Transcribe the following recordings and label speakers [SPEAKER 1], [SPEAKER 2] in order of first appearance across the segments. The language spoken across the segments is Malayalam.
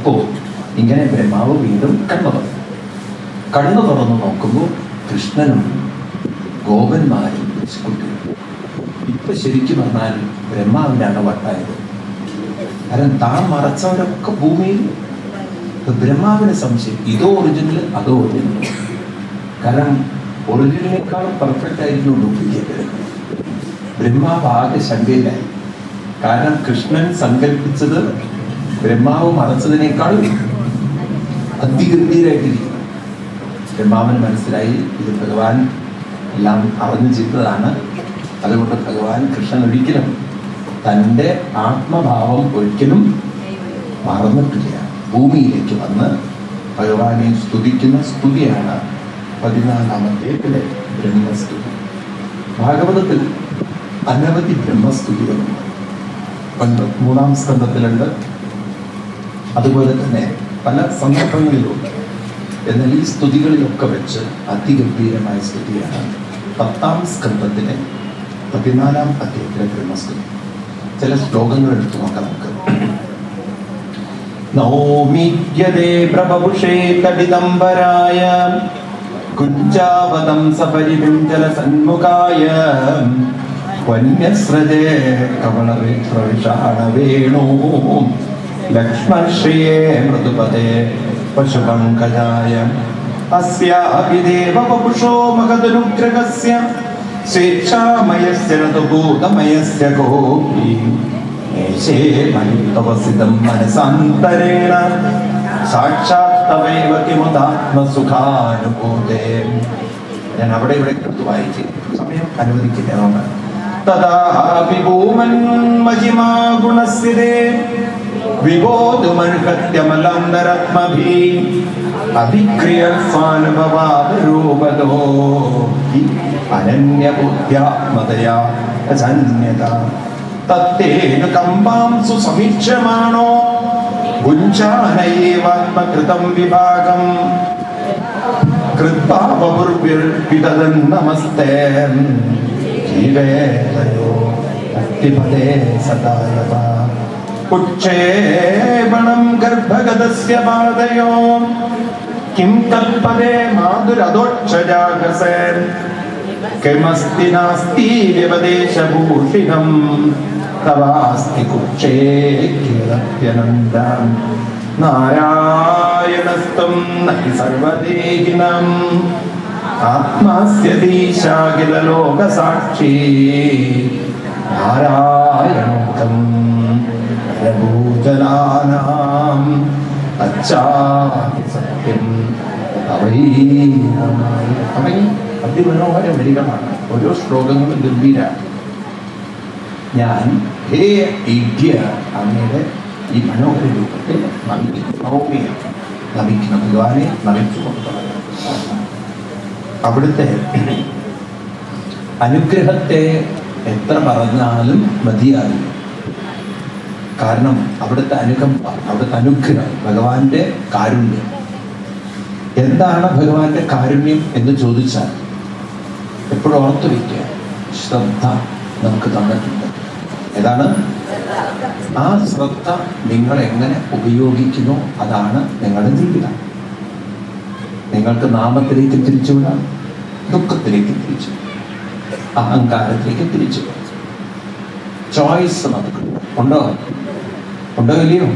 [SPEAKER 1] അപ്പോൾ ഇങ്ങനെ ബ്രഹ്മാവ് വീണ്ടും കണ്ണു തുറന്നു നോക്കുമ്പോൾ കൃഷ്ണനും ഗോപന്മാരും കുട്ടികളും. ഇപ്പൊ ശരിക്കും പറഞ്ഞാൽ ബ്രഹ്മാവിനാണ് വട്ടായത്. കാരണം താൻ മറച്ചവരൊക്കെ ഭൂമിയിൽ. ബ്രഹ്മാവിന് സംശയം, ഇതോ ഒറിജിനൽ അതോ ഒറിജിനൽ. കാരണം ഒറിജിനലിനേക്കാളും പെർഫെക്റ്റ് ആയിരിക്കും ഡ്യൂപ്ലിക്കേറ്റ്. ബ്രഹ്മാവ് ആകെ ശങ്കയിലായി. കാരണം കൃഷ്ണൻ സങ്കല്പിച്ചത് ബ്രഹ്മാവ് മറച്ചതിനേക്കാൾ അതിഗംഭീരായിട്ടിരിക്കുന്നു. ബ്രഹ്മാവിന് മനസ്സിലായി ഇത് ഭഗവാൻ എല്ലാം അറിഞ്ഞു ചെയ്തതാണ്. അതുകൊണ്ട് ഭഗവാൻ കൃഷ്ണൻ ഒരിക്കലും തൻ്റെ ആത്മഭാവം ഒരിക്കലും മറന്നിട്ടില്ല. ഭൂമിയിലേക്ക് വന്ന് ഭഗവാനെ സ്തുതിക്കുന്ന സ്തുതിയാണ് 14-ാമത്തെ ബ്രഹ്മസ്തുതി. ഭാഗവതത്തിൽ അനവധി ബ്രഹ്മസ്തുതികളുണ്ട്. 3-ാം സ്കന്ധത്തിലുണ്ട്, അതുപോലെ തന്നെ പല സന്ദർഭങ്ങളിലുണ്ട്. എന്നാൽ ഈ സ്തുതികളിലൊക്കെ വെച്ച് അതിഗംഭീരമായ സ്തുതിയാണ് 10-ാം സ്കന്ധത്തിലെ 14-ാം അധ്യായത്തിലെ ബ്രഹ്മസ്തുതി. ചില ശ്ലോകങ്ങൾ എടുത്തു നോക്കാം നമുക്ക്. നൗമിര്യതേ പ്രഭുഷേ തടിതംബരായ കുഞ്ചാവതം സപരിവിഞ്ചല സന്മുഖായ വന്യസ്രജേ കവളവിഷാണവേണൂ ലക്ഷ്മശ്രിയേ മൃദുപതേ പശുപങ്കജായ അസ്യാപി ദേവവപുഷോ മഹദനുഗ്രഹസ്യ സ്വേച്ഛാമയസ്യ നതുഭൂതമയസ്യ കോപി ഏഷേ മനുതവസിതം മനസാന്തരേണ സാക്ഷാത് തവൈവ കിമുദാത്മസുഖാനുഭൂതേ. ഞാൻ അവിടെ ഇവിടെ എടുത്ത് വായിച്ച് സമയം അനുവദിക്കില്ല. അതുകൊണ്ടാണ് തഥാപി ഭൂമൻ മഹിമാ ഗുണസ്ഥിതേ വിബോധുമർഹത്യമലാന്തരാത്മഭീ അഭിക്രിയസ്വാനുഭവാദരൂപദോ അനന്യബുദ്ധ്യാത്മതയാ അജന്യത തത്തേനു കമ്പാംസു സമീക്ഷമാണോ ഭുഞ്ചാനയേവാത്മകൃതം വിഭാഗം കൃത്വാവപുർവിർപിതദൻ നമസ്തേ ജീവേതയോ മുക്തിപദേ സദായവ ഉക്ഷേപണം ഗർഭഗതസ്യ പാദയോ കിം തൽപദേ മാധുരദോക്ഷജാഗസേ കിമസ്തി നാസ്തി വ്യപദേശഭൂഷിണം തവാസ്തി കുക്ഷേ കിലപ്യനന്ദം നാരായണസ്ത്വം നഹി സർവദേഹിനം ആത്മാസ്യതീശാഖില ലോകസാക്ഷി നാരായണോക്തം ഭൂജനാനാം അച്ചാഹി സത്യം അതിമനോഹര വരികളാണ്. ഓരോ ശ്ലോകങ്ങളും ഗംഭീരാണ്. ഞാൻ ഹേ ഈഢ്യ അങ്ങയുടെ ഈ മനോഹര രൂപത്തെ നമിക്കുന്ന ഭഗവാനെ നമിച്ചുകൊണ്ട് അവിടുത്തെ അനുഗ്രഹത്തെ എത്ര പറഞ്ഞാലും മതിയാകില്ല. കാരണം അവിടുത്തെ അനുകമ്പ, അവിടുത്തെ അനുഗ്രഹം, ഭഗവാന്റെ കാരുണ്യം. എന്താണ് ഭഗവാന്റെ കാരുണ്യം എന്ന് ചോദിച്ചാൽ എപ്പോഴും ഓർത്തു വയ്ക്കുക, ശ്രദ്ധ നമുക്ക് തന്നിട്ടുണ്ട്. ഏതാണ് ആ ശ്രദ്ധ? നിങ്ങൾ എങ്ങനെ ഉപയോഗിക്കുന്നു അതാണ് നിങ്ങളുടെ ജീവിതം. നിങ്ങൾക്ക് നാമത്തിലേക്ക് തിരിച്ചുവിടാം, ദുഃഖത്തിലേക്ക് തിരിച്ചു, അഹങ്കാരത്തിലേക്ക് തിരിച്ചു. ചോയ്സ് നമുക്ക് ഉണ്ടോ ഇല്ലയോ?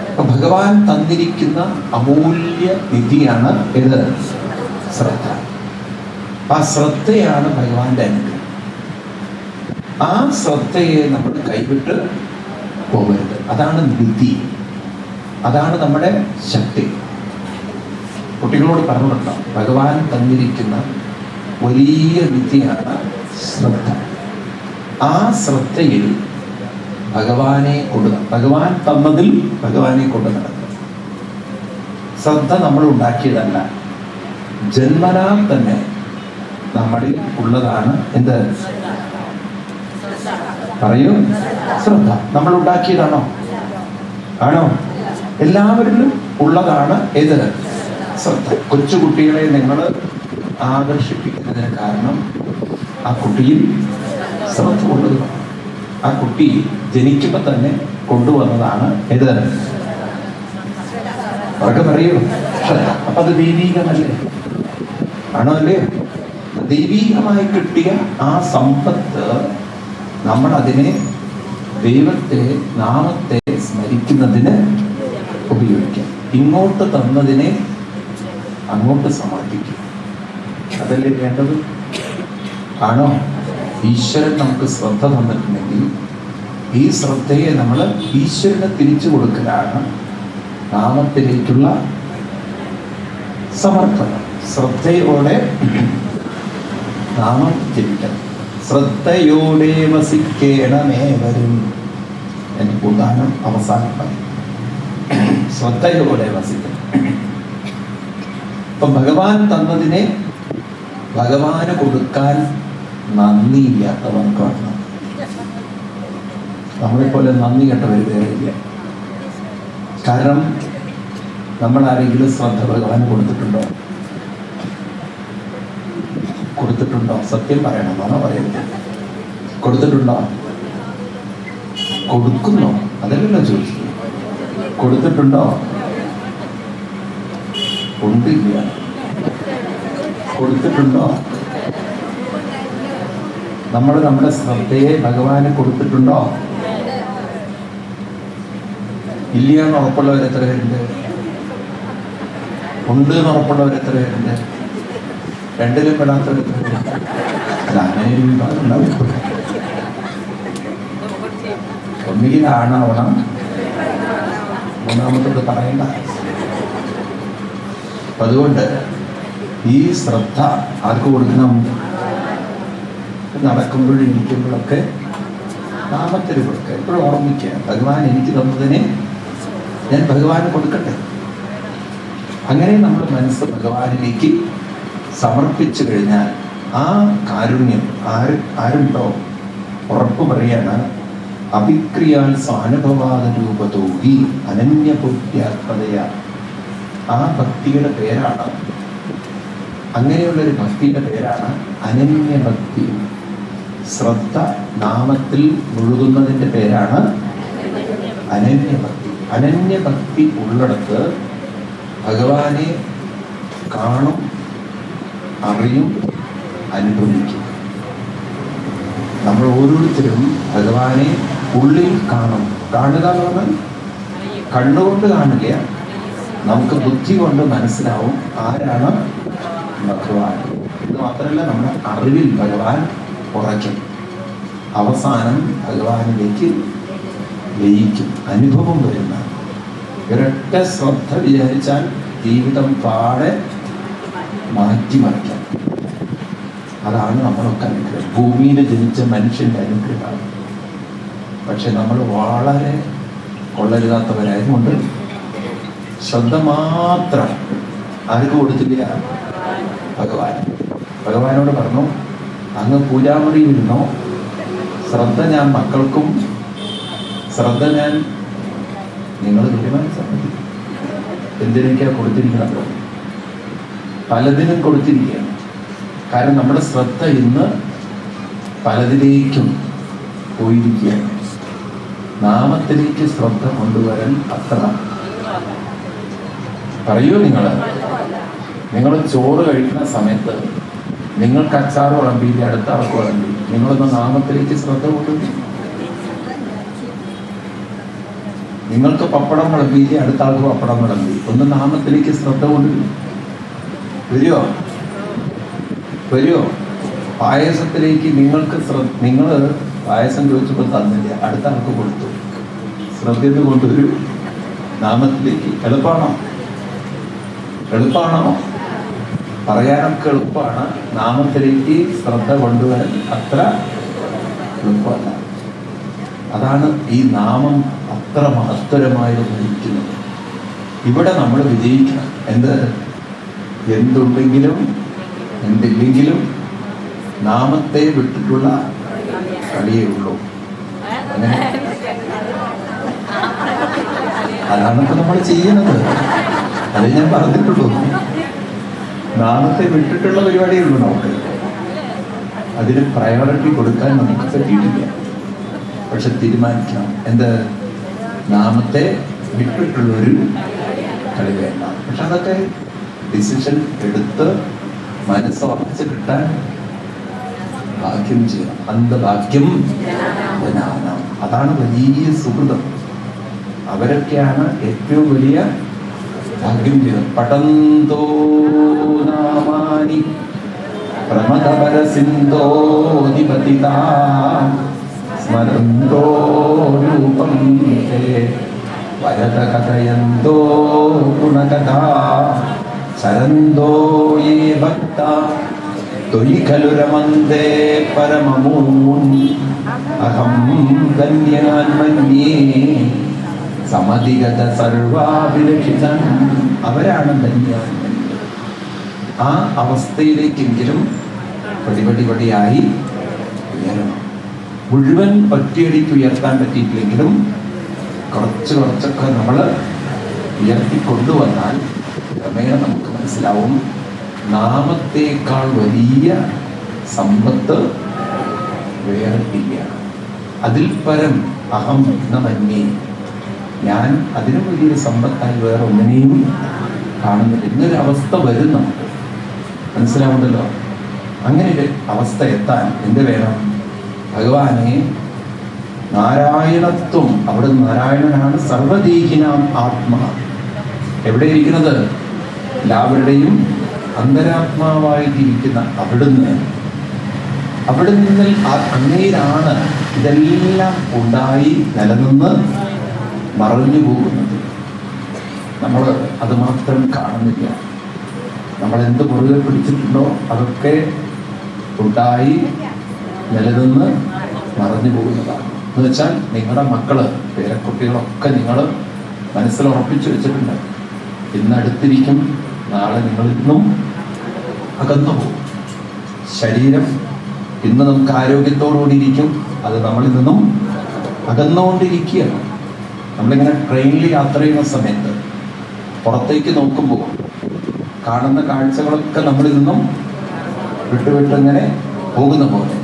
[SPEAKER 1] അപ്പൊ ഭഗവാൻ തന്നിരിക്കുന്ന അമൂല്യ നിധിയാണ് ഏത്? ശ്രദ്ധ. ആ ശ്രദ്ധയാണ് ഭഗവാന്റെ അനുഗ്രഹം. ആ ശ്രദ്ധയെ നമ്മൾ കൈവിട്ട് പോകരുത്. അതാണ് നിധി, അതാണ് നമ്മുടെ ശക്തി. കുട്ടികളോട് പറഞ്ഞിട്ടുണ്ടോ? ഭഗവാൻ തന്നിരിക്കുന്ന വലിയ നിധിയാണ് ശ്രദ്ധ. ആ ശ്രദ്ധയിൽ ഭഗവാനെ ഭഗവാൻ തന്നതിൽ ഭഗവാനെ കൊണ്ട് നടക്കുക. ശ്രദ്ധ നമ്മൾ ഉണ്ടാക്കിയതല്ല, ജന്മനാ തന്നെ നമ്മളിൽ ഉള്ളതാണ്. എന്ത് പറയൂ? ശ്രദ്ധ നമ്മൾ ഉണ്ടാക്കിയതാണോ? ആണോ? എല്ലാവരിലും ഉള്ളതാണ് ഏത്? ശ്രദ്ധ. കൊച്ചുകുട്ടികളെ നിങ്ങൾ ആകർഷിപ്പിക്കുന്നതിന് കാരണം ആ കുട്ടിയിൽ ശ്രദ്ധ കൊണ്ടുവരണം. ആ കുട്ടി ജനിക്കുമ്പോൾ തന്നെ കൊണ്ടുവന്നതാണ് ഏത്? അവർക്ക് പറയൂ ശ്രദ്ധ. അപ്പൊ അത് ദൈവീകമല്ലേ? ആണോ അല്ലേ? ദൈവീകമായി കിട്ടിയ ആ സമ്പത്ത് നമ്മൾ അതിനെ ദൈവത്തെ, നാമത്തെ സ്മരിക്കുന്നതിന് ഉപയോഗിക്കാം. ഇങ്ങോട്ട് തന്നതിനെ അങ്ങോട്ട് സമർപ്പിക്കും. അതല്ലേ വേണ്ടത്? ആണോ? ഈശ്വരൻ നമുക്ക് ശ്രദ്ധ തന്നിട്ടുണ്ടെങ്കിൽ ഈ ശ്രദ്ധയെ നമ്മൾ ഈശ്വരനെ തിരിച്ചു കൊടുക്കലാണ് നാമത്തിലേക്കുള്ള സമർപ്പണം. ശ്രദ്ധയോടെ നാമം ജപിക്കണം. ശ്രദ്ധയോടെ വസിക്കേണമേവരും. എൻ്റെ ഉദാഹരണം അവസാനം ശ്രദ്ധയോടെ വസിക്കണം. ഇപ്പൊ ഭഗവാൻ തന്നതിനെ ഭഗവാന് കൊടുക്കാൻ നന്ദിയില്ലാത്തവർക്കാണ്. നമ്മളെപ്പോലെ നന്ദി കെട്ടവർ വേറെയില്ല. കാരണം നമ്മൾ ആരെങ്കിലും ശ്രദ്ധ ഭഗവാന് കൊടുത്തിട്ടുണ്ടോ? കൊടുത്തിട്ടുണ്ടോ? സത്യം പറയണം, എന്നാണോ പറയുന്നത്? കൊടുത്തിട്ടുണ്ടോ? കൊടുക്കുന്നോ? അതല്ലല്ലോ ചോദിച്ചു. കൊടുത്തിട്ടുണ്ടോ? ഉണ്ടില്ല. കൊടുത്തിട്ടുണ്ടോ? നമ്മൾ നമ്മുടെ ശ്രദ്ധയെ ഭഗവാന് കൊടുത്തിട്ടുണ്ടോ? ഇല്ല എന്ന് ഉറപ്പുള്ളവർ എത്ര പേരുണ്ട്? ഉണ്ട് എന്ന് ഉറപ്പുള്ളവർ എത്ര പേരുണ്ട്? രണ്ടിലും പെടാത്തവർ എത്ര പേരുണ്ട്? അല്ല, അങ്ങനെ ഒരു വിഭാഗം ഉണ്ടാവും. ഒന്നുകിൽ ആണാവണം, മൂന്നാമത്തോട് പറയണ്ട. അപ്പൊ അതുകൊണ്ട് ഈ ശ്രദ്ധ ആർക്ക് കൊടുക്കണം? നടക്കുമ്പോഴും ഇരിക്കുമ്പോഴൊക്കെ നാമത്തിൽ കൊടുക്കുക. എപ്പോഴും ഓർമ്മിക്കുക, ഭഗവാൻ എനിക്ക് തന്നതിനെ ഞാൻ ഭഗവാന് കൊടുക്കട്ടെ. അങ്ങനെ നമ്മൾ മനസ്സ് ഭഗവാനിലേക്ക് സമർപ്പിച്ചു കഴിഞ്ഞാൽ ആ കാരുണ്യം ആരുണ്ടോ ഉറപ്പ് പറയാണ്. അഭിക്രിയാൽ സ്വാനുഭവാദ രൂപതോഹി അനന്യഭൂത്യാത്മതയ. ആ ഭക്തിയുടെ പേരാണ്, അങ്ങനെയുള്ളൊരു ഭക്തിയുടെ പേരാണ് അനന്യഭക്തി. ശ്രദ്ധ നാമത്തിൽ മുഴുകുന്നതിൻ്റെ പേരാണ് അനന്യഭക്തി. അനന്യഭക്തി ഉള്ളിടത്ത് ഭഗവാനെ കാണും, അറിയും, അനുഭവിക്കും. നമ്മൾ ഓരോരുത്തരും ഭഗവാനെ ഉള്ളിൽ കാണും. കാണുക എന്ന് പറഞ്ഞാൽ കണ്ണുകൊണ്ട് കാണില്ല, നമുക്ക് ബുദ്ധി കൊണ്ട് മനസ്സിലാവും ആരാണ് ഭഗവാൻ. ഇത് മാത്രമല്ല, നമ്മുടെ അറിവിൽ ഭഗവാൻ ഉറയ്ക്കും. അവസാനം ഭഗവാനിലേക്ക് ലയിക്കും, അനുഭവം വരുന്ന ഒരൊറ്റ ശ്രദ്ധ വിചാരിച്ചാൽ ജീവിതം പാടെ മാറ്റിമറിക്കാം. അതാണ് നമ്മളൊക്കെ അനുഗ്രഹം. ഭൂമിയിൽ ജനിച്ച മനുഷ്യൻ്റെ അനുഗ്രഹമാണ്. പക്ഷെ നമ്മൾ വളരെ കൊള്ളരുതാത്തവരായതുകൊണ്ട് ശ്രദ്ധ മാത്രം ആർക്ക് കൊടുത്തില്ല? ഭഗവാൻ. ഭഗവാനോട് പറഞ്ഞു, അങ്ങ് പൂജാമുറിയിരുന്നോ, ശ്രദ്ധ ഞാൻ മക്കൾക്കും, ശ്രദ്ധ ഞാൻ നിങ്ങൾ തീരുമാനിച്ചാൽ മതി. എന്തിനൊക്കെയാണ് കൊടുത്തിരിക്കുന്നത്? പലതിനും കൊടുത്തിരിക്കുകയാണ്. കാരണം നമ്മുടെ ശ്രദ്ധ ഇന്ന് പലതിലേക്കും പോയിരിക്കുകയാണ്. നാമത്തിലേക്ക് ശ്രദ്ധ കൊണ്ടുവരാൻ അത്ര പറയൂ. നിങ്ങൾ ചോറ് കഴിക്കുന്ന സമയത്ത് നിങ്ങൾക്ക് അച്ചാർ വിളമ്പിയില്ല, അടുത്ത ആൾക്ക് വിളമ്പി, നിങ്ങളൊന്ന് നാമത്തിലേക്ക് ശ്രദ്ധ കൊണ്ടുവരും. നിങ്ങൾക്ക് പപ്പടം വിളമ്പിയില്ല, അടുത്ത ആൾക്ക് പപ്പടം വിളമ്പി, ഒന്ന് നാമത്തിലേക്ക് ശ്രദ്ധ കൊണ്ടുവരും. വരുമോ? പായസത്തിലേക്ക് നിങ്ങൾ പായസം ചോദിച്ചപ്പോൾ തന്നില്ല, അടുത്ത ആൾക്ക് കൊടുത്തു. ശ്രദ്ധ കൊണ്ടുവരും നാമത്തിലേക്ക്. എളുപ്പമാണോ? പറയാനൊക്കെ എളുപ്പമാണ്. നാമത്തിലേക്ക് ശ്രദ്ധ കൊണ്ടുവരാൻ അത്ര എളുപ്പമല്ല. അതാണ് ഈ നാമം അത്ര മഹത്തരമായിരിക്കുന്നത്. ഇവിടെ നമ്മൾ വിജയിക്കണം. എന്തുണ്ടെങ്കിലും എന്തില്ലെങ്കിലും നാമത്തെ വിട്ടിട്ടുള്ള കളിയേ ഉള്ളൂ. അങ്ങനെ അതാണൊക്കെ നമ്മൾ ചെയ്യുന്നത്. അത് ഞാൻ പറഞ്ഞിട്ടുള്ളൂ. നാമത്തെ വിട്ടിട്ടുള്ള പരിപാടിയേ ഉള്ളൂ നമുക്ക്. അതിന് പ്രയോറിറ്റി കൊടുക്കാൻ നമുക്ക് പറ്റിയിട്ടില്ല. പക്ഷെ തീരുമാനിക്കണം, നാമത്തെ വിട്ടിട്ടുള്ളൊരു കളി വേണ്ട. പക്ഷെ അതൊക്കെ ഡിസിഷൻ എടുത്ത് മനസ്സുറപ്പിച്ച് കിട്ടാൻ ഭാഗ്യം ചെയ്യണം. അന്ധഭാഗ്യം ജ്ഞാനം, അതാണ് വലിയ സുഹൃതം. അവരൊക്കെയാണ് ഏറ്റവും വലിയ ഭാഗ്യം ചെയ്തത്. പഠന്തോ നാമാനി പ്രമദപര സിന്ധോധിപതിതാ സ്മരന്തോ രൂപം തേ വരദ കഥയന്തോ ഗുണകഥാ ചരന്തോ യേ ഭക്ത ത്വയി ഖലു രമന്തേ പരമമൂൻ അഹം ധന്യാൻ മന്യേ സമധിഗത സർവാഭിലഷിതൻ. അവരാണ് ധന്യാൻ. ആ അവസ്ഥയിലേക്കെങ്കിലും പടിപടിപടിയായി ഉയരണം. മുഴുവൻ ഒറ്റയടിക്ക് ഉയർത്താൻ പറ്റിയിട്ടില്ലെങ്കിലും കുറച്ച് കുറച്ചൊക്കെ നമ്മൾ ഉയർത്തിക്കൊണ്ടുവന്നാൽ ക്രമേണ നമുക്ക് മനസ്സിലാവും നാമത്തേക്കാൾ വലിയ സമ്പത്ത് വേറെ ഇല്ല. അതിൽ പരം അഹം ന മന്യേ, ഞാൻ അതിനും വലിയൊരു സമ്പത്തായി വേറെ ഒന്നിനെയും കാണുന്നില്ല. ഇന്നൊരു അവസ്ഥ വരും നമുക്ക് മനസ്സിലാവുണ്ടല്ലോ. അങ്ങനെ ഒരു അവസ്ഥ എത്താൻ എന്ത് വേണം? ഭഗവാനെ നാരായണത്വം, അവിടെ നാരായണനാണ് സർവദേഹിനാം ആത്മാ. എവിടെ ഇരിക്കുന്നത്? എല്ലാവരുടെയും അന്തരാത്മാവായിട്ടിരിക്കുന്ന അവിടുന്ന്. അവിടെ നിന്ന് അങ്ങേരാണ് ഇതെല്ലാം ഉണ്ടായി നിലനിന്ന് മറഞ്ഞു പോകുന്നത്. നമ്മൾ അത് മാത്രം കാണുന്നില്ല. നമ്മൾ എന്ത് മുറുകെ പിടിച്ചിട്ടുണ്ടോ അതൊക്കെ ഉണ്ടായി നിലനിന്ന് മറഞ്ഞു പോകുന്നതാണ്. എന്ന് വെച്ചാൽ നിങ്ങളുടെ മക്കള്, പേരക്കുട്ടികളൊക്കെ നിങ്ങൾ മനസ്സിൽ ഉറപ്പിച്ചു വെച്ചിട്ടുണ്ട്. ഇന്ന് അടുത്തിരിക്കും, നാളെ നിങ്ങളിൽ നിന്നും അകന്നു പോകും. ശരീരം ഇന്ന് നമുക്ക് ആരോഗ്യത്തോടുകൂടി ഇരിക്കും, അത് നമ്മളിൽ നിന്നും അകന്നുകൊണ്ടിരിക്കുകയാണ്. നമ്മളിങ്ങനെ ട്രെയിനിൽ യാത്ര ചെയ്യുന്ന സമയത്ത് പുറത്തേക്ക് നോക്കുമ്പോൾ കാണുന്ന കാഴ്ചകളൊക്കെ നമ്മളിൽ നിന്നും വിട്ടുവിട്ടിങ്ങനെ പോകുന്ന പോലെ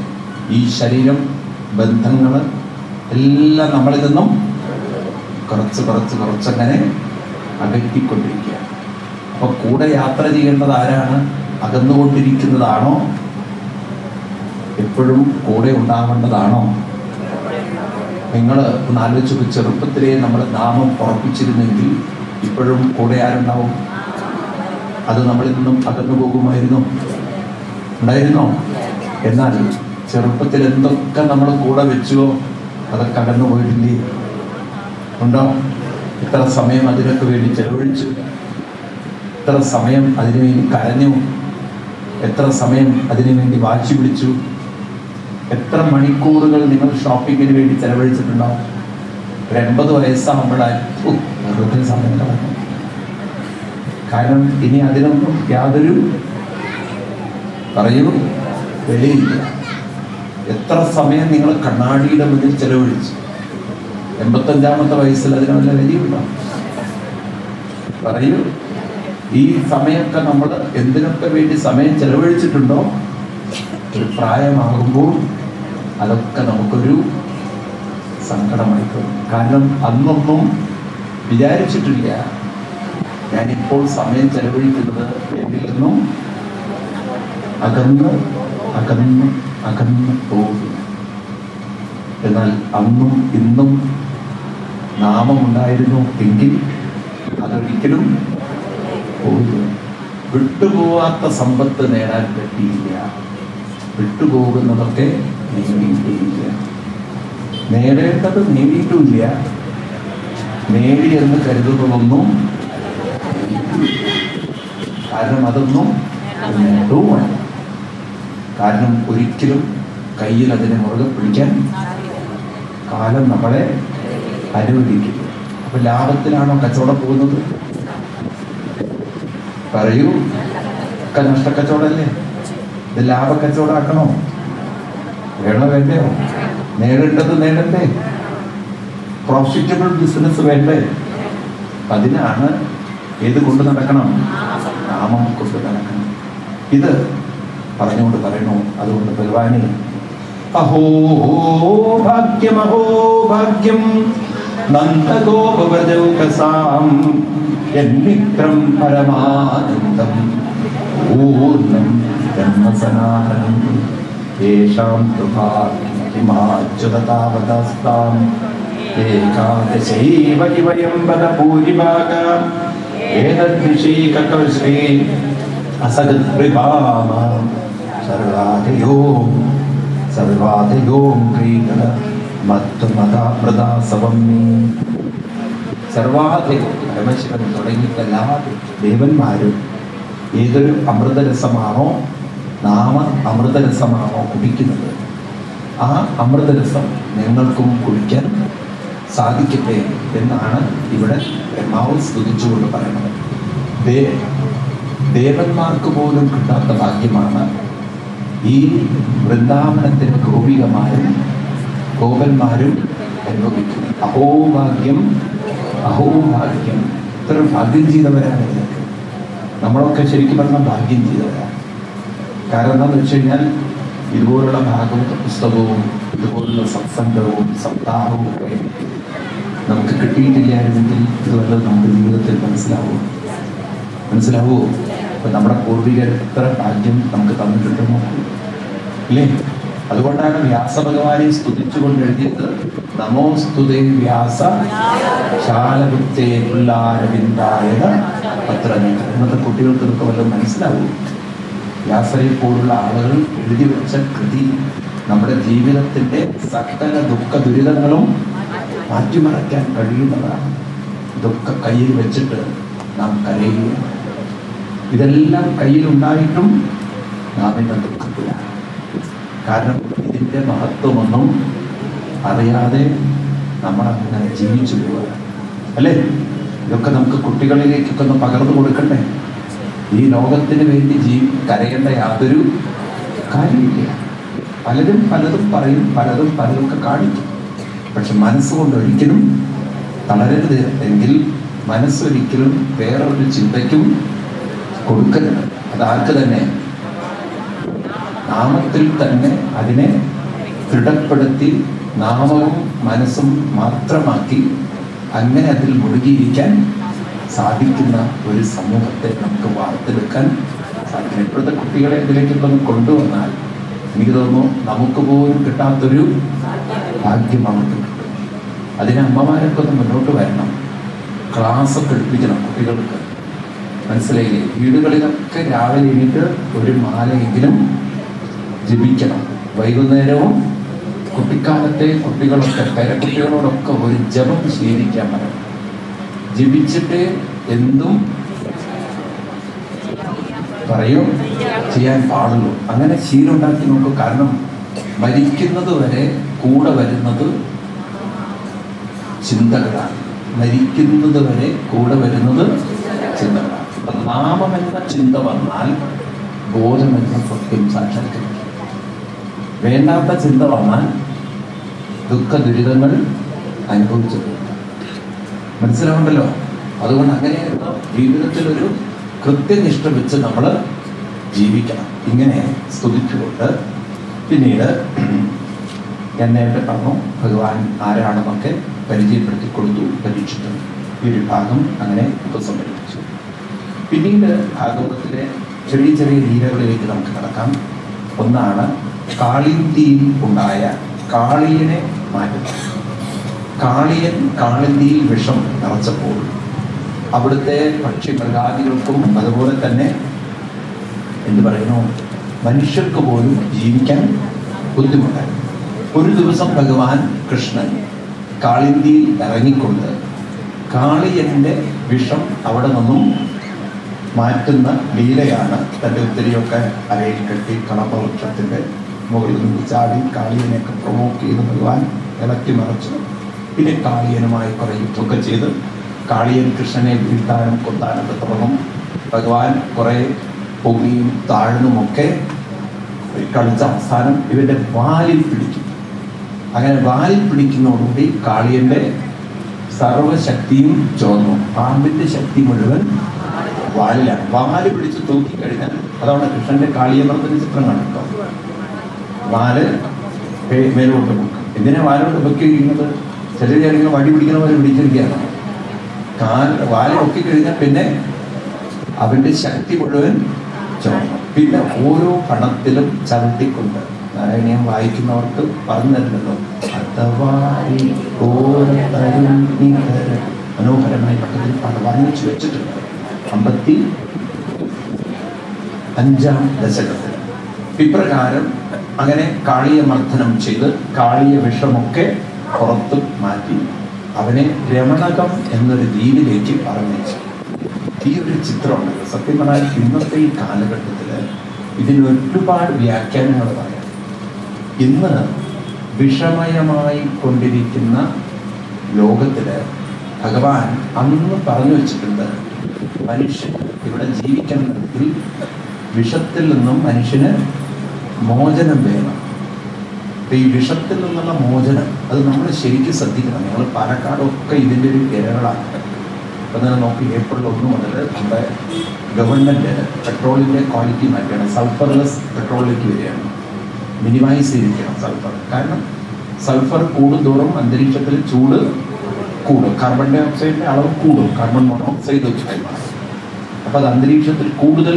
[SPEAKER 1] ഈ ശരീരം, ബന്ധങ്ങൾ എല്ലാം നമ്മളിൽ നിന്നും കുറച്ചങ്ങനെ അകറ്റിക്കൊണ്ടിരിക്കുക. അപ്പൊ കൂടെ യാത്ര ചെയ്യേണ്ടത് ആരാണ്? അകന്നുകൊണ്ടിരിക്കുന്നതാണോ? എപ്പോഴും കൂടെ ഉണ്ടാവേണ്ടതാണോ? നിങ്ങൾ ഒന്ന് ആലോചിച്ച്, ചെറുപ്പത്തിലേ നമ്മൾ നാമം ഉറപ്പിച്ചിരുന്നെങ്കിൽ ഇപ്പോഴും കൂടെ ആരുണ്ടാവും? അത് നമ്മളിൽ നിന്നും അകന്നു പോകുമായിരുന്നോ? ഉണ്ടായിരുന്നോ? എന്നാൽ ചെറുപ്പത്തിൽ എന്തൊക്കെ നമ്മൾ കൂടെ വെച്ചുവോ അതൊക്കെ അകന്നു പോയിട്ടില്ലേ? ഉണ്ടോ? ഇത്ര സമയം അതിനൊക്കെ വേണ്ടി ചെലവഴിച്ചു, എത്ര സമയം അതിനുവേണ്ടി കരഞ്ഞു, എത്ര സമയം അതിനു വേണ്ടി വാശി പിടിച്ചു, എത്ര മണിക്കൂറുകൾ നിങ്ങൾ ഷോപ്പിങ്ങിന് വേണ്ടി ചെലവഴിച്ചിട്ടുണ്ടാവും. ഒരു 80 വയസ്സാകുമ്പോഴായി വെറുതെ സമയം കളഞ്ഞു. കാരണം ഇനി അതിനൊന്നും യാതൊരു വിലയില്ല. എത്ര സമയം നിങ്ങൾ കണ്ണാടിയുടെ മുന്നിൽ ചെലവഴിച്ചു? 85-ാമത്തെ വയസ്സിൽ അതിന് വല്ല വിലയുണ്ടോ? പറയൂ. ഈ സമയമൊക്കെ നമ്മൾ എന്തിനൊക്കെ വേണ്ടി സമയം ചെലവഴിച്ചിട്ടുണ്ടോ, ഒരു പ്രായമാകുമ്പോൾ അതൊക്കെ നമുക്കൊരു സങ്കടമായി തോന്നും. കാരണം അന്നൊന്നും വിചാരിച്ചിട്ടില്ല ഞാനിപ്പോൾ സമയം ചെലവഴിക്കുന്നത് എന്നിൽ നിന്നും അകന്ന് അകന്ന് അകന്ന് പോകുന്നു. എന്നാൽ അന്നും ഇന്നും നാമമുണ്ടായിരുന്നു എങ്കിൽ അതൊരിക്കലും പോകുന്നു. വിട്ടുപോവാത്ത സമ്പത്ത് നേടാൻ പറ്റിയില്ല. വിട്ടുപോകുന്നതൊക്കെ നേടിയിട്ടില്ല. നേടേണ്ടത് നേടിയിട്ടുമില്ല. നേടിയെന്ന് കരുതുന്നതൊന്നും കാരണം അതൊന്നും നേട്ടവുമാണ്. കാരണം ഒരിക്കലും കയ്യിൽ അതിനെ മുറുകെ പിടിക്കാൻ കാലം നമ്മളെ അനുവദിക്കില്ല. അപ്പൊ ലാഭത്തിലാണോ കച്ചവടം പോകുന്നത്? പറയൂ. ഒക്കെ നഷ്ടക്കച്ചവടമല്ലേ? ഇത് ലാഭക്കച്ചവടമാക്കണോ? വേണോ വേണ്ടയോ? നേടേണ്ടത് നേടണ്ടേ? പ്രോഫിറ്റബിൾ ബിസിനസ് വേണ്ടേ? അതിനാണ് ഏത് കൊണ്ട് നടക്കണം? നാമം കൊണ്ട് നടക്കണം. ഇത് പറഞ്ഞുകൊണ്ട് പറയണു. അതുകൊണ്ട് ഭഗവാനെ അഹോ ഭാഗ്യം അഹോ ഭാഗ്യം നന്ദഗോപവദൗകസാം യന്മിത്രം പരമാനന്ദം പൂർണ്ണം ബ്രഹ്മസനാതനം യേഷാം കൃപാച്യുതാവതസ്താം ഏകാദശൈവ വയം വദ പൂരിഭാഗം ഏതദ്വിഷീകശ്രീ അസഗൃപാമ സർവാദയോം ക്രീഡ മത്വമതാമൃതാസവം സർവാധികം പരമശിവൻ തുടങ്ങിയിട്ട് എല്ലാ ദേവന്മാരും ഏതൊരു അമൃതരസമാണോ നാമ അമൃതരസമാണോ കുടിക്കുന്നത്, ആ അമൃതരസം ഞങ്ങൾക്കും കുടിക്കാൻ സാധിക്കട്ടെ എന്നാണ് ഇവിടെ ബ്രഹ്മാവ് സ്തുതിച്ചുകൊണ്ട് പറയുന്നത്. ദേവന്മാർക്ക് പോലും കിട്ടാത്ത ഭാഗ്യമാണ് ഈ വൃന്ദാവനത്തിന് ഗോപന്മാരും അനുഭവിക്കുന്നത്. അഹോഭാഗ്യം അഹോഭാഗ്യം. ഇത്ര ഭാഗ്യം ചെയ്തവരാണ് ഇതൊക്കെ. നമ്മളൊക്കെ ശരിക്കും പറഞ്ഞാൽ ഭാഗ്യം ചെയ്തവരാണ്. കാരണം എന്താണെന്ന് വെച്ച് കഴിഞ്ഞാൽ ഇതുപോലുള്ള ഭാഗവത പുസ്തകവും ഇതുപോലുള്ള സത്സംഗവും സപ്താഹവും ഒക്കെ നമുക്ക് കിട്ടിയിട്ടില്ലായിരുന്നെങ്കിൽ ഇതുവരെ നമ്മുടെ ജീവിതത്തിൽ മനസ്സിലാവുമോ? അപ്പൊ നമ്മുടെ പൂർവികർ എത്ര ഭാഗ്യം നമുക്ക് തന്നിട്ടുണ്ടെന്നോ ഇല്ലേ? അതുകൊണ്ടാണ് വ്യാസഭഗവാനെ സ്തുതിച്ചുകൊണ്ട് എഴുതിയത് നമോസ്തുതേ വ്യാസ ശാലവിത്തേ പുല്ലാരവിന്ദായ പത്ര. ഇന്നത്തെ കുട്ടികൾക്ക് ഇതൊക്കെ വല്ലതും മനസ്സിലാവും. വ്യാസരെ പോലുള്ള ആളുകൾ എഴുതി വെച്ച കൃതി നമ്മുടെ ജീവിതത്തിന്റെ സകല ദുഃഖ ദുരിതങ്ങളും മാറ്റിമറയ്ക്കാൻ കഴിയുന്നതാണ്. ഇതൊക്കെ കയ്യിൽ വെച്ചിട്ട് നാം കരയുക. ഇതെല്ലാം കയ്യിലുണ്ടായിട്ടും നാം ഇന്ന് ദുഃഖത്തിലാണ്. കാരണം ഇതിൻ്റെ മഹത്വമൊന്നും അറിയാതെ നമ്മൾ അങ്ങനെ ജീവിച്ചു പോവുക അല്ലേ? ഇതൊക്കെ നമുക്ക് കുട്ടികളിലേക്കൊക്കെ ഒന്ന് പകർന്നു കൊടുക്കണ്ടേ? ഈ ലോകത്തിന് വേണ്ടി കരയേണ്ട യാതൊരു കാര്യമില്ല. പലരും പലതും പറയും, പലതൊക്കെ കാണിക്കും. പക്ഷെ മനസ്സുകൊണ്ട് ഒരിക്കലും തളരരുത്. എങ്കിൽ മനസ്സൊരിക്കലും വേറൊരു ചിന്തയ്ക്കും കൊടുക്കരുത്. അതാർക്ക് തന്നെ നാമത്തിൽ തന്നെ അതിനെ ദൃഢപ്പെടുത്തി നാമവും മനസ്സും മാത്രമാക്കി അങ്ങനെ അതിൽ മുഴുകിയിരിക്കാൻ സാധിക്കുന്ന ഒരു സമൂഹത്തെ നമുക്ക് വാർത്തെടുക്കാൻ സാധിക്കും. ഇപ്പോഴത്തെ കുട്ടികളെ ഇതിലേക്കൊന്ന് കൊണ്ടുവന്നാൽ എനിക്ക് തോന്നുന്നു നമുക്ക് പോലും കിട്ടാത്തൊരു ഭാഗ്യം അവർക്ക് കിട്ടും. അതിന് അമ്മമാരൊക്കെ ഒന്ന് മുന്നോട്ട് വരണം. ക്ലാസ്സൊക്കെ എടുപ്പിക്കണം കുട്ടികൾക്ക്. മനസ്സിലായില്ലേ? വീടുകളിലൊക്കെ രാവിലെ എണീറ്റ് ഒരു മാലയെങ്കിലും ജപിക്കണം. വൈകുന്നേരവും കുട്ടിക്കാലത്തെ കുട്ടികളൊക്കെ പേരക്കുട്ടികളോടൊക്കെ ഒരു ജപം ശീലിക്കാൻ പറയണം. ജപിച്ചിട്ട് എന്തും പറയും ചെയ്യാൻ പാടുള്ളൂ. അങ്ങനെ ശീലം ഉണ്ടാക്കി നോക്കും. കാരണം മരിക്കുന്നത് വരെ കൂടെ വരുന്നത് ചിന്തകളാണ്. മരിക്കുന്നത് വരെ കൂടെ വരുന്നത് ചിന്തകളാണ്. നാമം എന്ന ചിന്ത വന്നാൽ ബോധം എന്ന സത്യം സാക്ഷാത്കരിക്കും. വേണ്ടാത്ത ചിന്ത വന്നാൽ ദുഃഖ ദുരിതങ്ങൾ അനുഭവിച്ചത് മനസ്സിലാവുണ്ടല്ലോ. അതുകൊണ്ട് അങ്ങനെയുള്ള ജീവിതത്തിലൊരു കൃത്യനിഷ്ഠ വെച്ച് നമ്മൾ ജീവിക്കണം. ഇങ്ങനെ സ്തുതിച്ചുകൊണ്ട് പിന്നീട് ഞാൻ നേരത്തെ പറഞ്ഞു ഭഗവാൻ ആരാണെന്നൊക്കെ പരിചയപ്പെടുത്തി കൊടുത്തു പരീക്ഷിച്ചു. ഈ ഒരു ഭാഗം അങ്ങനെ ഉപസംഹരിച്ചു. പിന്നീട് ഭാഗവതത്തിലെ ചെറിയ ചെറിയ ലീലകളിലേക്ക് നമുക്ക് കടക്കാം. ഒന്നാണ് കാളിന്തിയിൽ ഉണ്ടായ കാളിയനെ മാറ്റുന്നത്. കാളിന്തിയിൽ വിഷം നിറച്ചപ്പോൾ അവിടുത്തെ പക്ഷി മൃഗാദികൾക്കും അതുപോലെ തന്നെ എന്ത് പറയുന്നു മനുഷ്യർക്ക് പോലും ജീവിക്കാൻ ബുദ്ധിമുട്ടായി. ഒരു ദിവസം ഭഗവാൻ കൃഷ്ണൻ കാളിന്തിയിൽ ഇറങ്ങിക്കൊണ്ട് കാളിയന്റെ വിഷം അവിടെ നിന്നും മാറ്റുന്ന ലീലയാണ്. തൻ്റെ ഉത്തരിയൊക്കെ അരയിൽ കെട്ടി കളപ്പവൃക്ഷത്തിൻ്റെ മുകളിൽ നിന്ന് ചാടി കാളിയനെയൊക്കെ പ്രൊവോക്ക് ചെയ്ത് ഭഗവാൻ ഇളക്കി മറിച്ചു. പിന്നെ കാളിയനുമായി കുറേ യുദ്ധമൊക്കെ ചെയ്ത് കാളിയൻ കൃഷ്ണനെ വീഴ്ത്താനും കൊത്താനൊക്കെ തുടങ്ങും. ഭഗവാൻ കുറേ പൊങ്ങിയും താഴ്ന്നുമൊക്കെ കളിച്ച അവസാനം ഇവൻ്റെ വാലിൽ പിടിക്കും. അങ്ങനെ വാലിൽ പിടിക്കുന്നതോടുകൂടി കാളിയൻ്റെ സർവശക്തിയും ചോർന്നു. പാമ്പിൻ്റെ ശക്തി മുഴുവൻ വാലിലാണ്. വാല് പിടിച്ച് തൂക്കിക്കഴിഞ്ഞാൽ അതാണ് കൃഷ്ണന്റെ കാളിയമർദ്ദന ചിത്രം കണ്ടോ. വാല് മേലോട്ട് പൊക്കും. എന്തിനാ വാലോട്ട് പൊക്കിയിരിക്കുന്നത്? ചില ജനങ്ങൾ വടി പിടിക്കുന്ന പോലെ പിടിച്ചിരിക്കുകയാണ്. വാല് പൊക്കിക്കഴിഞ്ഞാൽ പിന്നെ അവന്റെ ശക്തി മുഴുവൻ ചോർന്നു. പിന്നെ ഓരോ കണത്തിലും ചവിട്ടിക്കൊണ്ട് നാരായണീയം വായിക്കുന്നവർക്ക് പറഞ്ഞു തരുന്നല്ലോ, മനോഹരമായി പക്കത്തിൽ വർണ്ണിച്ചു വെച്ചിട്ടുണ്ട് 55-ാം ദശകത്തിൽ. ഇപ്രകാരം അങ്ങനെ കാളിയ മർദ്ദനം ചെയ്ത് കാളിയ വിഷമൊക്കെ പുറത്തു മാറ്റി അവനെ രമണകം എന്നൊരു ദ്വീപിലേക്ക് പറഞ്ഞയച്ചു. ഈ ഒരു ചിത്രമുണ്ട്. സത്യം പറഞ്ഞാൽ ഇന്നത്തെ ഈ കാലഘട്ടത്തിൽ ഇതിന് ഒരുപാട് വ്യാഖ്യാനങ്ങൾ പറയാം. ഇന്ന് വിഷമയമായി കൊണ്ടിരിക്കുന്ന ലോകത്തില് ഭഗവാൻ അന്ന് പറഞ്ഞു വെച്ചിട്ടുണ്ട്, മനുഷ്യൻ ഇവിടെ ജീവിക്കണമെങ്കിൽ വിഷത്തിൽ നിന്നും മനുഷ്യന് മോചനം വേണം. ഈ വിഷത്തിൽ നിന്നുള്ള മോചനം അത് നമ്മൾ ശരിക്കും ശ്രദ്ധിക്കണം. ഞങ്ങൾ പാലക്കാടൊക്കെ ഇതിൻ്റെ ഒരു ഇരകളാണ്. അപ്പം തന്നെ നോക്കി ഏപ്രിൽ 1 മുതൽ നമ്മുടെ ഗവൺമെൻറ് പെട്രോളിൻ്റെ ക്വാളിറ്റി മാറ്റുകയാണ്. സൾഫർലെസ് പെട്രോളിലേക്ക് വരികയാണ്. മിനിമൈസ് ചെയ്തിരിക്കണം സൾഫർ. കാരണം സൾഫർ കൂടുന്തോറും അന്തരീക്ഷത്തിൽ ചൂട് കൂടും, കാർബൺ ഡൈ ഓക്സൈഡിൻ്റെ അളവ് കൂടും, കാർബൺ മോണോക്സൈഡ് മാറും. അപ്പോൾ അത് അന്തരീക്ഷത്തിൽ കൂടുതൽ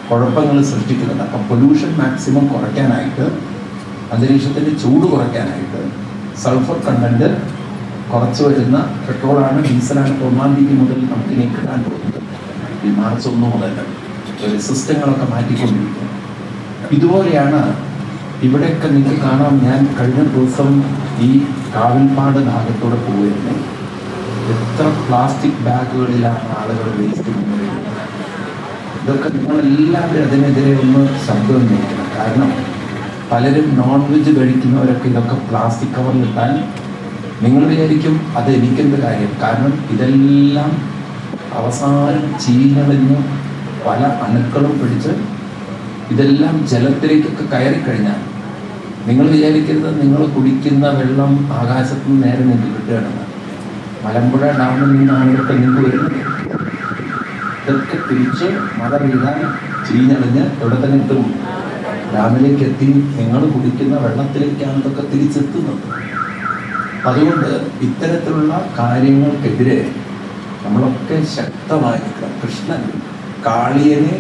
[SPEAKER 1] കുഴപ്പങ്ങൾ സൃഷ്ടിക്കുന്നുണ്ട്. അപ്പം പൊല്യൂഷൻ മാക്സിമം കുറയ്ക്കാനായിട്ട്, അന്തരീക്ഷത്തിൻ്റെ ചൂട് കുറയ്ക്കാനായിട്ട് സൾഫർ കണ്ടന്റ് കുറച്ച് വരുന്ന പെട്രോളാണ്, ഡീസലാണ് 1-ാം തീയതി മുതൽ നമുക്ക് ഇനി കിട്ടാൻ പോകുന്നത്. ഈ മാർച്ച് 1 മുതൽ ഒരു സിസ്റ്റങ്ങളൊക്കെ മാറ്റിക്കൊണ്ടിരിക്കുന്നത്. ഇതുപോലെയാണ് ഇവിടെയൊക്കെ നിങ്ങൾക്ക് കാണാം. ഞാൻ കഴിഞ്ഞ ദിവസം ഈ കാവിൽപ്പാട് ഭാഗത്തൂടെ പോയിരുന്നു. എത്ര പ്ലാസ്റ്റിക് ബാഗുകളിലാണ് ആളുകൾ വേസ്റ്റ് കൊണ്ടുവരുന്നത്. ഇതൊക്കെ നിങ്ങളെല്ലാവരും അതിനെതിരെ ഒന്ന് ശബ്ദം ഉന്നയിക്കണം. കാരണം പലരും നോൺ വെജ് കഴിക്കുന്നവരൊക്കെ ഇതൊക്കെ പ്ലാസ്റ്റിക് കവറിലിട്ടാൽ നിങ്ങൾ വിചാരിക്കും അത് എനിക്കെന്ത് കാര്യം. കാരണം ഇതെല്ലാം അവസാനം ചീഞ്ഞളിഞ്ഞ് പല അണുക്കളും പിടിച്ച് ഇതെല്ലാം ജലത്തിലേക്കൊക്കെ കയറിക്കഴിഞ്ഞാൽ നിങ്ങൾ വിചാരിക്കരുത് നിങ്ങൾ കുടിക്കുന്ന വെള്ളം ആകാശത്ത് നിന്ന് നേരെ നിങ്ങൾക്ക് കിട്ടുകയാണെന്ന്. മലമ്പുഴ ഡാമിൽ നിന്നാണ് ഇതൊക്കെ നിങ്ങൾക്ക് വരുന്നത്. ഇതൊക്കെ തിരിച്ച് മഴ പെയ്താൽ ചീഞ്ഞളിഞ്ഞ് എവിടെ തന്നെ എത്തും? ഡാമിലേക്ക് എത്തി നിങ്ങൾ കുടിക്കുന്ന വെള്ളത്തിലേക്കാണ് ഇതൊക്കെ തിരിച്ചെത്തുന്നത്. അതുകൊണ്ട് ഇത്തരത്തിലുള്ള കാര്യങ്ങൾക്കെതിരെ നമ്മളൊക്കെ ശക്തമായിരിക്കണം. കൃഷ്ണൻ കാളിയനെ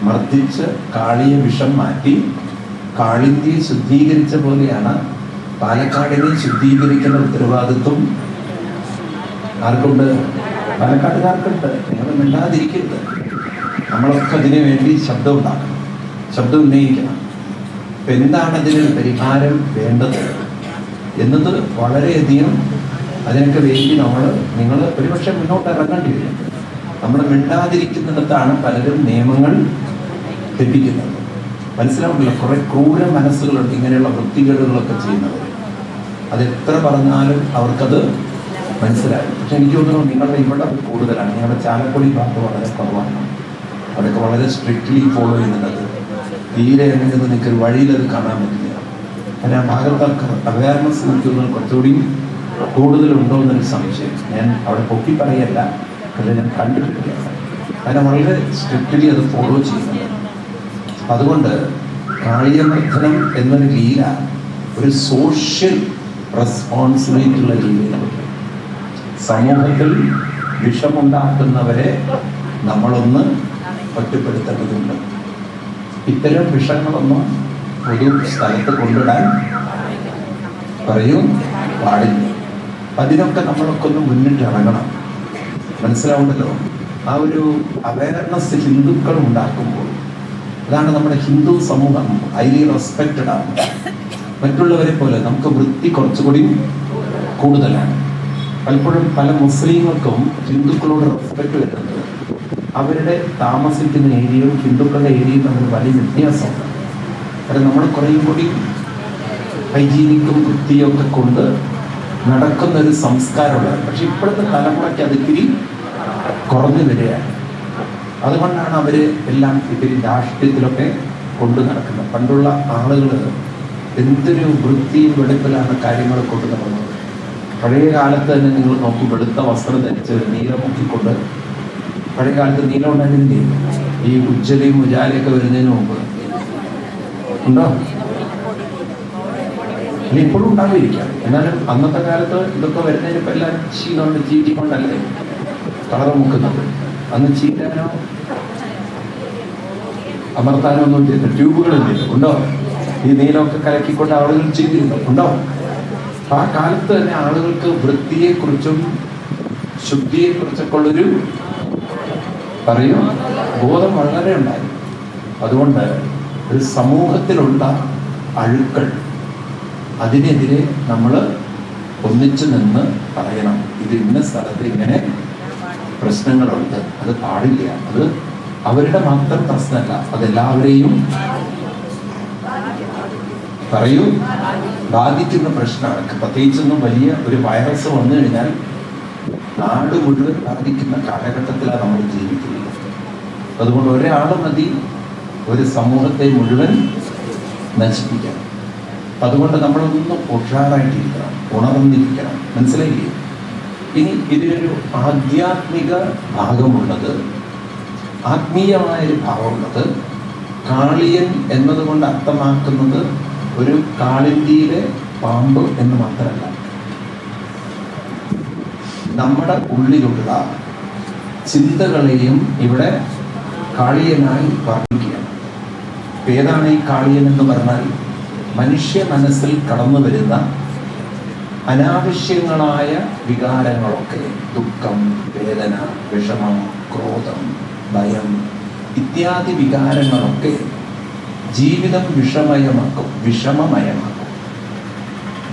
[SPEAKER 1] മർദ്ദിച്ച് കാളിയ വിഷം മാറ്റി കാളിന്തിയെ ശുദ്ധീകരിച്ച പോലെയാണ് പാലക്കാടിനെ ശുദ്ധീകരിക്കുന്ന ഉത്തരവാദിത്വം ആർക്കുണ്ട്? പാലക്കാട്ടുകാർക്കുണ്ട്. നിങ്ങൾ മിണ്ടാതിരിക്കരുത്. നമ്മളൊക്കെ അതിനു വേണ്ടി ശബ്ദം ഉണ്ടാക്കണം, ശബ്ദം ഉന്നയിക്കണം. ഇപ്പം എന്താണ് അതിനൊരു പരിഹാരം വേണ്ടത് എന്നത് വളരെയധികം അതിനൊക്കെ വേണ്ടി നിങ്ങൾ ഒരുപക്ഷെ മുന്നോട്ട് ഇറങ്ങേണ്ടി വരും. നമ്മൾ മിണ്ടാതിരിക്കുന്നിടത്താണ് പലരും നിയമങ്ങൾ തെറ്റിക്കുന്നത്. മനസ്സിലാവുന്നില്ല. കുറെ ക്രൂര മനസ്സുകളുണ്ട് ഇങ്ങനെയുള്ള വൃത്തികേടുകളൊക്കെ ചെയ്യുന്നവർ. അതെത്ര പറഞ്ഞാലും അവർക്കത് മനസ്സിലായി. പക്ഷെ എനിക്ക് തോന്നുന്നു നിങ്ങളുടെ ഇവിടെ കൂടുതലാണ്. നിങ്ങളുടെ ചാലക്കുടി ഭാഗത്ത് വളരെ കുറവാണ്. അതൊക്കെ വളരെ സ്ട്രിക്റ്റ്ലി ഫോളോ ചെയ്യുന്നത്. തീരെ എങ്ങനെ നിങ്ങൾക്ക് ഒരു വഴിയിലത് കാണാൻ പറ്റില്ല. കാരണം ആ ഭാഗത്തൊക്കെ അവയർനെസ് നിൽക്കുന്നത് കുറച്ചുകൂടി കൂടുതലുണ്ടോ എന്നൊരു സംശയം. ഞാൻ അവിടെ പൊക്കി പറയല്ല, പക്ഷേ ഞാൻ കണ്ടിട്ടില്ല. കാരണം വളരെ സ്ട്രിക്റ്റ്ലി അത് ഫോളോ ചെയ്യുന്നത്. അതുകൊണ്ട് കാളിയമർദ്ദനം എന്നൊരു ലീല ഒരു സോഷ്യൽ റെസ്പോൺസിബിലിറ്റി ഉള്ള ലീലയാണ്. സമൂഹത്തിൽ വിഷമുണ്ടാക്കുന്നവരെ നമ്മളൊന്ന് ഒറ്റപ്പെടുത്തേണ്ടതുണ്ട്. ഇത്തരം വിഷങ്ങളൊന്നും ഒരു സ്ഥലത്ത് കൊണ്ടിടാൻ പറയും പാടില്ല. അതിനൊക്കെ നമ്മളൊക്കെ ഒന്ന് മുന്നിട്ടിറങ്ങണം. മനസ്സിലാവുണ്ടല്ലോ. ആ ഒരു അവയർനെസ് ഹിന്ദുക്കൾ ഉണ്ടാക്കുമ്പോൾ അതാണ് നമ്മുടെ ഹിന്ദു സമൂഹം ഹൈലി റെസ്പെക്റ്റഡ് ആണ്. മറ്റുള്ളവരെ പോലെ നമുക്ക് വൃത്തി കുറച്ചുകൂടി കൂടുതലാണ്. പലപ്പോഴും പല മുസ്ലിങ്ങൾക്കും ഹിന്ദുക്കളോട് റെസ്പെക്റ്റ് വരുന്നത് അവരുടെ താമസിക്കുന്ന ഏരിയയും ഹിന്ദുക്കളുടെ ഏരിയയും തമ്മിൽ വലിയ വ്യത്യാസമുണ്ട്. കാരണം നമ്മൾ കുറേയും കൂടി ഹൈജീനിക്കും വൃത്തിയൊക്കെ കൊണ്ട് നടക്കുന്നൊരു സംസ്കാരമുള്ളത്. പക്ഷെ ഇപ്പോഴത്തെ തലമുറയ്ക്ക് അതിത്തിരി കുറഞ്ഞു വരികയാണ്. അതുകൊണ്ടാണ് അവർ എല്ലാം ഇത്തിരി രാഷ്ട്രീയത്തിലൊക്കെ കൊണ്ടു നടക്കുന്നത്. പണ്ടുള്ള ആളുകൾ എന്തൊരു വൃത്തിയും വെളുപ്പിലാണ് കാര്യങ്ങൾ കൊണ്ടു നടന്നത്. പഴയ കാലത്ത് തന്നെ നിങ്ങൾ നോക്കി വെളുത്ത വസ്ത്രം ധരിച്ച് നീലം മുക്കിക്കൊണ്ട്, പഴയ കാലത്ത് നീലം ഉണ്ടായിരുന്നില്ലേ? ഈ ഉജ്ജലയും ഉജാലയൊക്കെ വരുന്നതിന് മുമ്പ് ഉണ്ടോ? ഇനി ഇപ്പോഴും ഉണ്ടാവിരിക്കാം. എന്നാലും അന്നത്തെ കാലത്ത് ഇതൊക്കെ വരുന്നതിന് ഇപ്പം എല്ലാവരും ശീലമുണ്ട്, ചീറ്റിക്കൊണ്ടല്ലേ. കളർ മുക്കുന്നത്. അന്ന് ചീറ്റാനോ അമർത്താനോ ഒന്നും ചെയ്തില്ല, ട്യൂബുകളില്ല. ഉണ്ടോ? ഈ നീലമൊക്കെ കലക്കിക്കൊണ്ട് ആളുകൾ ചെയ്തിരുന്നു. ഉണ്ടോ? ആ കാലത്ത് തന്നെ ആളുകൾക്ക് വൃത്തിയെക്കുറിച്ചും ശുദ്ധിയെക്കുറിച്ചൊക്കെ ഉള്ളൊരു ബോധം വളരെ ഉണ്ടായിരുന്നു. അതുകൊണ്ട് ഒരു സമൂഹത്തിലുള്ള അഴുക്കൾ, അതിനെതിരെ നമ്മൾ ഒന്നിച്ചു നിന്ന് പറയണം, ഇത് ഇന്ന സ്ഥലത്ത് ഇങ്ങനെ പ്രശ്നങ്ങളുണ്ട്, അത് പാടില്ല. അത് അവരുടെ മാത്രം പ്രശ്നമല്ല, അതെല്ലാവരെയും ബാധിക്കുന്ന പ്രശ്നമാണ്. പ്രത്യേകിച്ചൊന്നും വലിയ ഒരു വൈറസ് വന്നു കഴിഞ്ഞാൽ നാട് മുഴുവൻ ബാധിക്കുന്ന കാലഘട്ടത്തിലാണ് നമ്മൾ ജീവിക്കുന്നത്. അതുകൊണ്ട് ഒരാൾ മതി ഒരു സമൂഹത്തെ മുഴുവൻ നശിപ്പിക്കണം. അതുകൊണ്ട് നമ്മളൊന്ന് ഉഷാറായിട്ടിരിക്കണം, ഉണർന്നിരിക്കണം. മനസ്സിലായില്ലേ? ഇനി ഇതിനൊരു ആധ്യാത്മിക ഭാഗമുള്ളത്, ആത്മീയമായൊരു ഭാവമുള്ളത്. കാളിയൻ എന്നതുകൊണ്ട് അർത്ഥമാക്കുന്നത് ഒരു കാളിന്തിയിലെ പാമ്പ് എന്ന് മാത്രമല്ല, നമ്മുടെ ഉള്ളിലുള്ള ചിന്തകളെയും ഇവിടെ കാളിയനായി വർണ്ണിക്കുകയാണ്. ഏതാണ് ഈ കാളിയൻ എന്ന് പറഞ്ഞാൽ? മനുഷ്യ മനസ്സിൽ കടന്നു വരുന്ന അനാവശ്യങ്ങളായ വികാരങ്ങളൊക്കെ, ദുഃഖം, വേദന, വിഷമം, ക്രോധം, ഭയം ഇത്യാദി വികാരങ്ങളൊക്കെ ജീവിതം വിഷമയമാക്കും.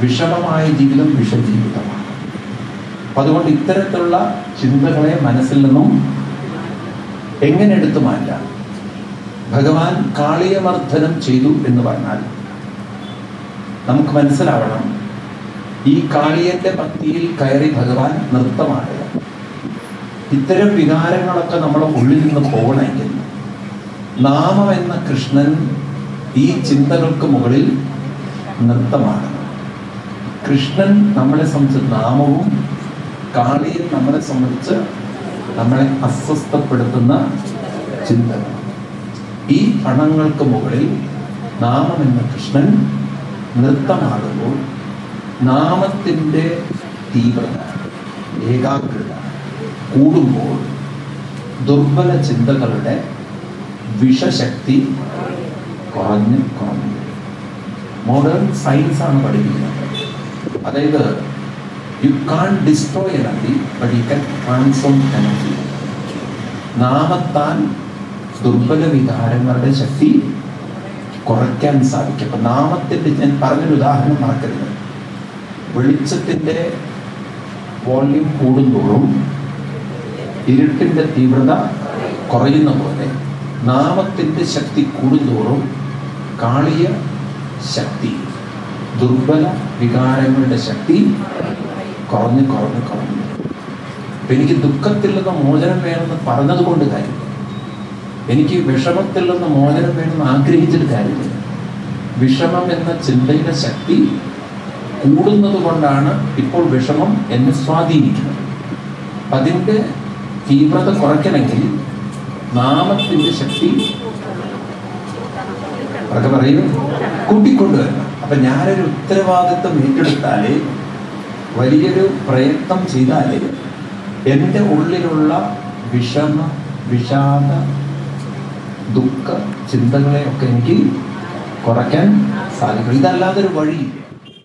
[SPEAKER 1] വിഷമമായ ജീവിതം വിഷജീവിതമാണ്. അതുകൊണ്ട് ഇത്തരത്തിലുള്ള ചിന്തകളെ മനസ്സിൽ നിന്നും എങ്ങനെ എടുത്തു മാറ്റാം? ഭഗവാൻ കാളിയമർദ്ദനം ചെയ്തു എന്ന് പറഞ്ഞാൽ നമുക്ക് മനസ്സിലാവണം, ഈ കാളിയന്റെ ഭക്തിയിൽ കയറി ഭഗവാൻ നൃത്തമാടുക. ഇത്തരം വികാരങ്ങളൊക്കെ നമ്മുടെ ഉള്ളിൽ നിന്ന് പോകണമെങ്കിൽ നാമം എന്ന കൃഷ്ണൻ ഈ ചിന്തകൾക്ക് മുകളിൽ നൃത്തമാടണം. കൃഷ്ണൻ നമ്മളെ സംബന്ധിച്ച് നാമവും, കാളിയൻ നമ്മളെ സംബന്ധിച്ച് നമ്മളെ അസ്വസ്ഥപ്പെടുത്തുന്ന ചിന്തകൾ. ഈ പണങ്ങൾക്ക് മുകളിൽ നാമം എന്ന കൃഷ്ണൻ നൃത്തമാടുമ്പോൾ നാമത്തിൻ്റെ തീവ്രത, ഏകാഗ്രത കൂടുമ്പോൾ ദുർബല ചിന്തകളുടെ വിഷശക്തി കുറഞ്ഞ് മോഡേൺ സയൻസാണ് പഠിപ്പിക്കുന്നത്. അതായത് you can't destroy energy, but you can transform energy. നാമത്താൽ ദുർബല വികാരങ്ങളുടെ ശക്തി കുറയ്ക്കാൻ സാധിക്കും. അപ്പം നാമത്തിൻ്റെ, ഞാൻ പറഞ്ഞൊരു ഉദാഹരണം മറക്കരുത്, വെളിച്ചത്തിൻ്റെ വോള്യൂം കൂടുന്തോറും ഇരുട്ടിൻ്റെ തീവ്രത കുറയുന്ന പോലെ നാമത്തിൻ്റെ ശക്തി കൂടുന്തോറും കാളിയ ശക്തി, ദുർബല വികാരങ്ങളുടെ ശക്തി കുറഞ്ഞ്. എനിക്ക് ദുഃഖത്തിൽ നിന്ന് മോചനം വേണമെന്ന് പറഞ്ഞത് കൊണ്ട് കാര്യമില്ല, എനിക്ക് വിഷമത്തിൽ നിന്ന് മോചനം വേണമെന്ന് ആഗ്രഹിച്ചിട്ട് കാര്യമില്ല. വിഷമം എന്ന ചിന്തയുടെ ശക്തി കൂടുന്നത് കൊണ്ടാണ് ഇപ്പോൾ വിഷമം എന്നെ സ്വാധീനിക്കുന്നത്. അതിൻ്റെ തീവ്രത കുറയ്ക്കണമെങ്കിൽ നാമത്തിൻ്റെ ശക്തി കൂട്ടിക്കൊണ്ടുവരണം. അപ്പം ഞാനൊരു ഉത്തരവാദിത്വം ഏറ്റെടുത്താൽ, വലിയൊരു പ്രയത്നം ചെയ്താൽ എൻ്റെ ഉള്ളിലുള്ള വിഷമ, വിഷാദ, ദുഃഖ ചിന്തകളെയൊക്കെ എനിക്ക് കുറയ്ക്കാൻ സാധിക്കും. ഇതല്ലാതൊരു വഴിയില്ല.